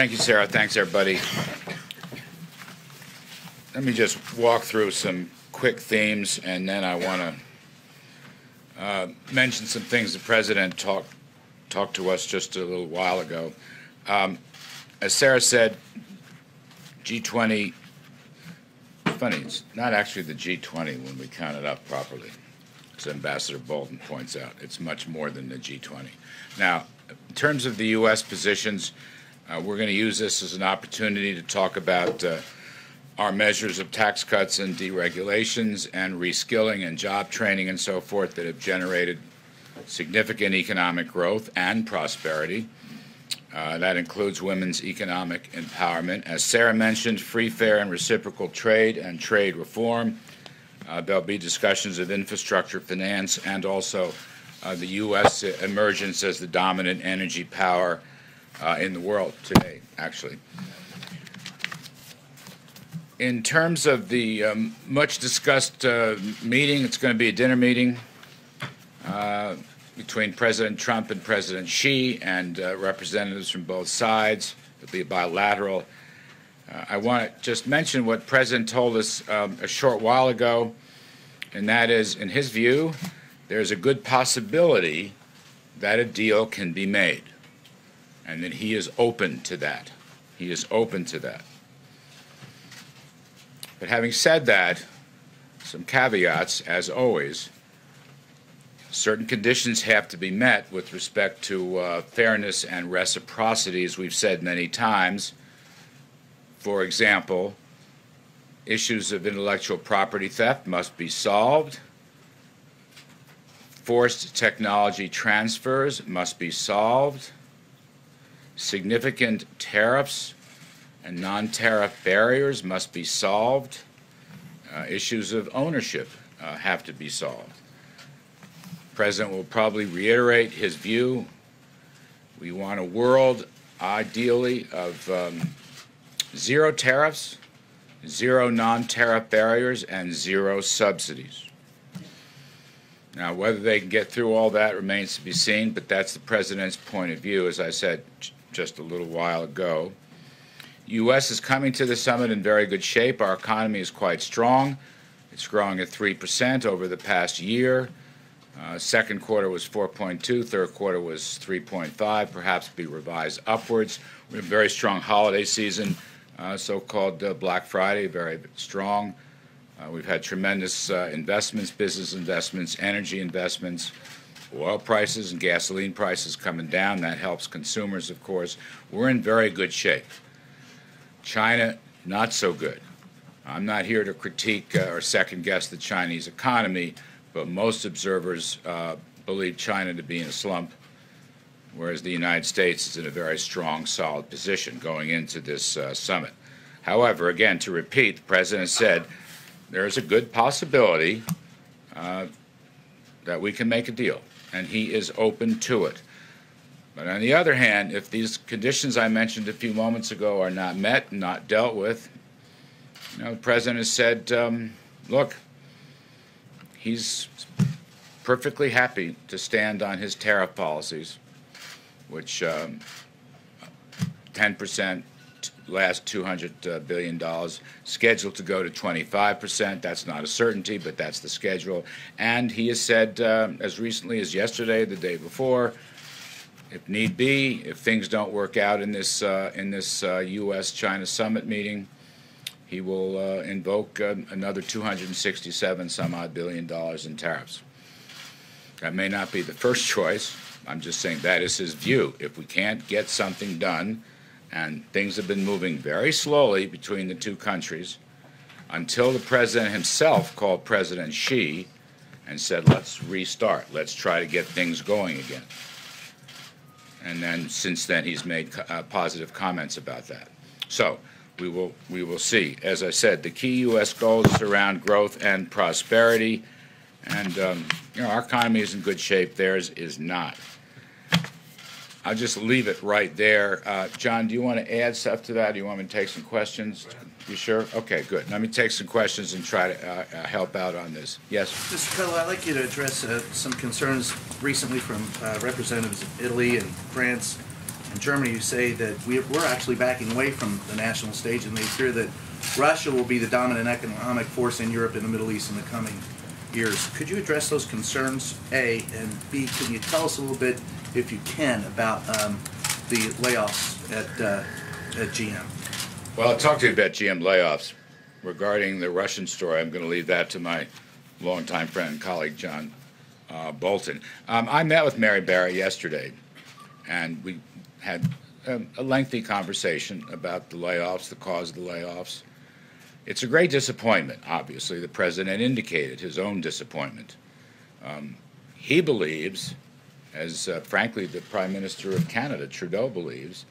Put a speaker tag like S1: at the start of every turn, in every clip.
S1: Thank you, Sarah. Thanks, everybody. Let me just walk through some quick themes, and then I want to mention some things the President talked to us just a little while ago. As Sarah said, G20, funny, it's not actually the G20 when we count it up properly, as Ambassador Bolton points out. It's much more than the G20. Now, in terms of the U.S. positions, we're going to use this as an opportunity to talk about our measures of tax cuts and deregulations and reskilling and job training and so forth that have generated significant economic growth and prosperity. That includes women's economic empowerment. As Sarah mentioned, free, fair, and reciprocal trade and trade reform. There'll be discussions of infrastructure finance and also the U.S. emergence as the dominant energy power in the world today, actually. In terms of the much discussed meeting, it's going to be a dinner meeting between President Trump and President Xi and representatives from both sides. It'll be bilateral. I want to just mention what President told us a short while ago, and that is, in his view, there's a good possibility that a deal can be made, and that he is open to that. He is open to that. But having said that, some caveats, as always. Certain conditions have to be met with respect to fairness and reciprocity, as we've said many times. For example, issues of intellectual property theft must be solved. Forced technology transfers must be solved. Significant tariffs and non-tariff barriers must be solved. Issues of ownership have to be solved. The President will probably reiterate his view. We want a world, ideally, of zero tariffs, zero non-tariff barriers, and zero subsidies. Now, whether they can get through all that remains to be seen, but that's the President's point of view, as I said just a little while ago. The U.S. is coming to the summit in very good shape. Our economy is quite strong. It's growing at 3% over the past year. Second quarter was 4.2, third quarter was 3.5, perhaps be revised upwards. We have a very strong holiday season, so-called Black Friday, very strong. We've had tremendous investments, business investments, energy investments, oil prices and gasoline prices coming down. That helps consumers, of course. We're in very good shape. China, not so good. I'm not here to critique or second-guess the Chinese economy, but most observers believe China to be in a slump, whereas the United States is in a very strong, solid position going into this summit. However, again, to repeat, the President said there is a good possibility that we can make a deal, and he is open to it. But on the other hand, if these conditions I mentioned a few moments ago are not met, not dealt with, the President has said, look, he's perfectly happy to stand on his tariff policies, which 10%, last $200 billion, scheduled to go to 25%. That's not a certainty, but that's the schedule. And he has said, as recently as yesterday, the day before, if need be, if things don't work out in this U.S.-China summit meeting, he will invoke another 267 some odd billion dollars in tariffs. That may not be the first choice. I'm just saying that is his view. If we can't get something done, and things have been moving very slowly between the two countries, until the President himself called President Xi and said, let's restart, let's try to get things going again. And then since then he's made positive comments about that. So we will see. As I said, the key U.S. goals around growth and prosperity, and our economy is in good shape. Theirs is not. I'll just leave it right there. John, do you want to add stuff to that? Do you want me to take some questions? You sure? Okay, good. Let me take some questions and try to help out on this. Yes?
S2: Mr. Pello, I'd like you to address some concerns recently from representatives of Italy and France in Germany who say that we're actually backing away from the national stage, and they fear that Russia will be the dominant economic force in Europe and the Middle East in the coming years. Could you address those concerns, A, and B, can you tell us a little bit, if you can, about the layoffs at GM?
S1: Well, I'll talk to you about GM layoffs. Regarding the Russian story, I'm going to leave that to my longtime friend and colleague, John Bolton. I met with Mary Barra yesterday, and we had a lengthy conversation about the layoffs, the cause of the layoffs. It's a great disappointment, obviously. The president indicated his own disappointment. He believes, as frankly the Prime Minister of Canada, Trudeau, believes,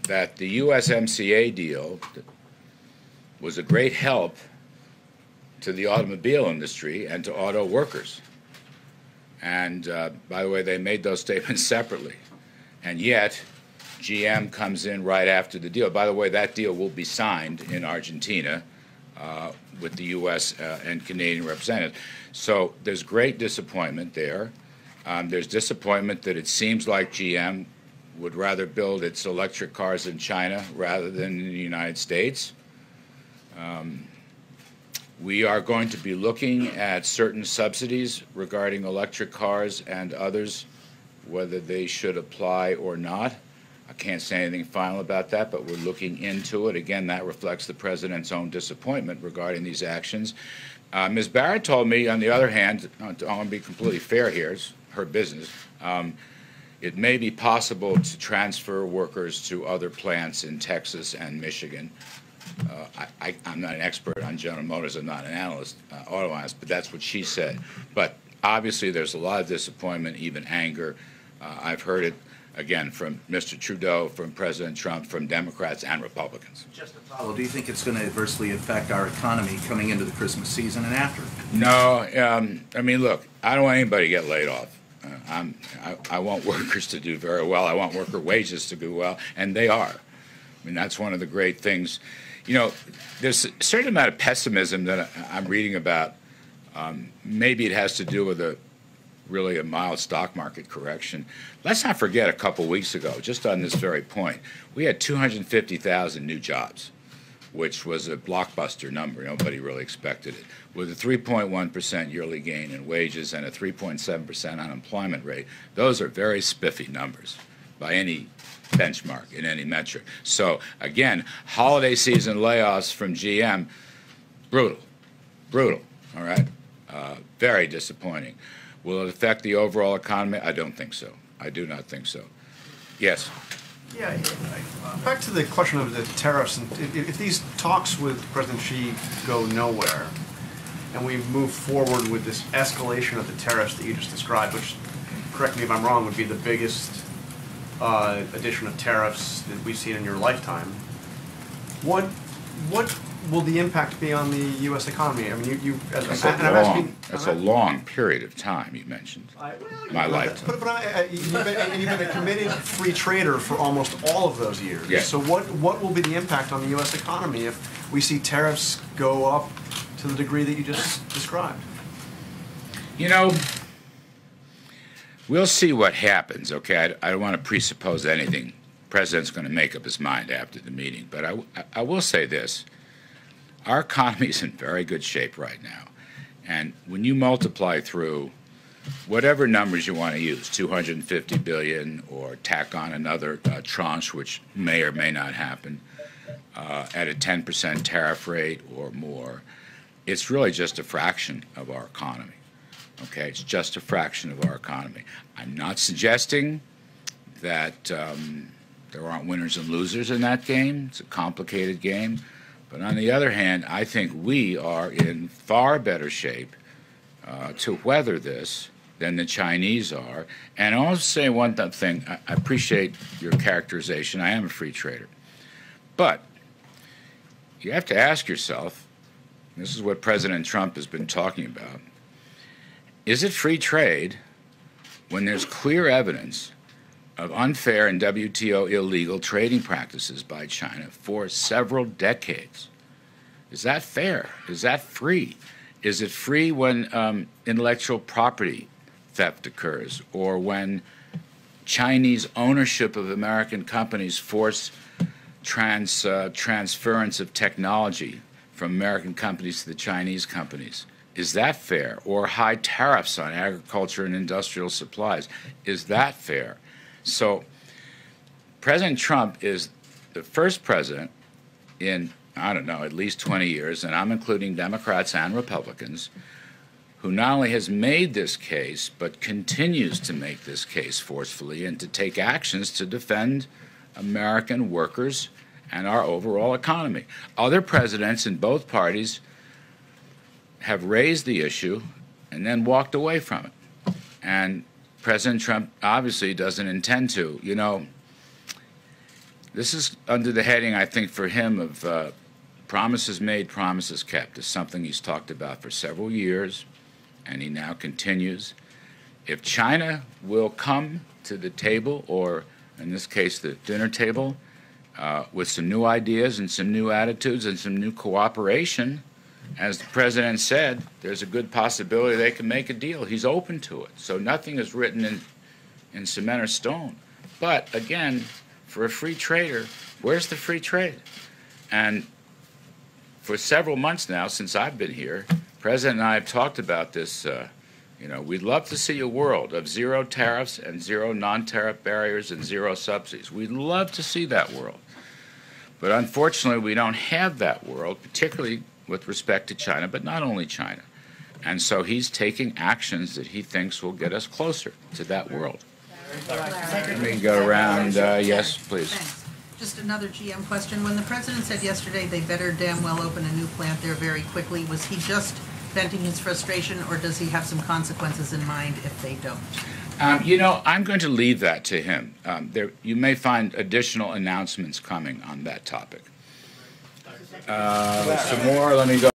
S1: that the USMCA deal was a great help to the automobile industry and to auto workers. And by the way, they made those statements separately. And yet, GM comes in right after the deal. By the way, that deal will be signed in Argentina with the U.S. And Canadian representatives. So there's great disappointment there. There's disappointment that it seems like GM would rather build its electric cars in China rather than in the United States. We are going to be looking at certain subsidies regarding electric cars and others, whether they should apply or not. I can't say anything final about that, but we're looking into it. Again, that reflects the president's own disappointment regarding these actions. Ms. Barrett told me, on the other hand, I want to be completely fair here, it's her business, it may be possible to transfer workers to other plants in Texas and Michigan. I'm not an expert on General Motors. I'm not an analyst, auto analyst, but that's what she said. But obviously there's a lot of disappointment, even anger. I've heard it, again, from Mr. Trudeau, from President Trump, from Democrats and Republicans.
S2: Just to follow, do you think it's going to adversely affect our economy coming into the Christmas season and after?
S1: No. I mean, look, I don't want anybody to get laid off. I want workers to do very well. I want worker wages to do well, and they are. I mean, that's one of the great things. You know, there's a certain amount of pessimism that I'm reading about. Maybe it has to do with really a mild stock market correction. Let's not forget a couple weeks ago, just on this very point, we had 250,000 new jobs, which was a blockbuster number. Nobody really expected it. With a 3.1% yearly gain in wages and a 3.7% unemployment rate, those are very spiffy numbers by any benchmark in any metric. So again, holiday season layoffs from GM, brutal, all right? Very disappointing. Will it affect the overall economy? I don't think so. I do not think so. Yes?
S3: Yeah, back to the question of the tariffs. And if these talks with President Xi go nowhere, and we move forward with this escalation of the tariffs that you just described, which, correct me if I'm wrong, would be the biggest addition of tariffs that we've seen in your lifetime, what will the impact be on the U.S. economy? I mean,
S1: that's a long period of time you mentioned. My lifetime.
S3: But you've been a committed free trader for almost all of those years.
S1: Yes.
S3: So what will be the impact on the U.S. economy if we see tariffs go up to the degree that you just described?
S1: You know, we'll see what happens, okay? I don't want to presuppose anything. The president's going to make up his mind after the meeting. But I will say this. Our economy is in very good shape right now. And when you multiply through whatever numbers you want to use, 250 billion or tack on another tranche, which may or may not happen, at a 10% tariff rate or more, it's really just a fraction of our economy. Okay, it's just a fraction of our economy. I'm not suggesting that there aren't winners and losers in that game. It's a complicated game. But on the other hand, I think we are in far better shape to weather this than the Chinese are. And I'll say one thing. I appreciate your characterization. I am a free trader. But you have to ask yourself, this is what President Trump has been talking about, is it free trade when there's clear evidence of unfair and WTO illegal trading practices by China for several decades? Is that fair? Is that free? Is it free when intellectual property theft occurs, or when Chinese ownership of American companies force transference of technology from American companies to the Chinese companies. Is that fair? Or high tariffs on agriculture and industrial supplies. Is that fair? So President Trump is the first president in, I don't know, at least 20 years, and I'm including Democrats and Republicans, who not only has made this case, but continues to make this case forcefully and to take actions to defend American workers and our overall economy. Other presidents in both parties have raised the issue and then walked away from it. And President Trump obviously doesn't intend to. You know, this is under the heading, I think, for him of promises made, promises kept. It's something he's talked about for several years, and he now continues. If China will come to the table, or in this case the dinner table, with some new ideas and some new attitudes and some new cooperation, as the president said, there's a good possibility they can make a deal. He's open to it. So nothing is written in cement or stone. But again, for a free trader, where's the free trade? And for several months now, since I've been here, the President and I have talked about this. You know, we'd love to see a world of zero tariffs and zero non-tariff barriers and zero subsidies. We'd love to see that world. But unfortunately, we don't have that world, particularly with respect to China, but not only China. And so he's taking actions that he thinks will get us closer to that world. Let me go around. Yes, please.
S4: Thanks. Just another GM question. When the president said yesterday they better damn well open a new plant there very quickly, was he just venting his frustration, or does he have some consequences in mind if they don't?
S1: You know, I'm going to leave that to him. You may find additional announcements coming on that topic. Some more. Let me go.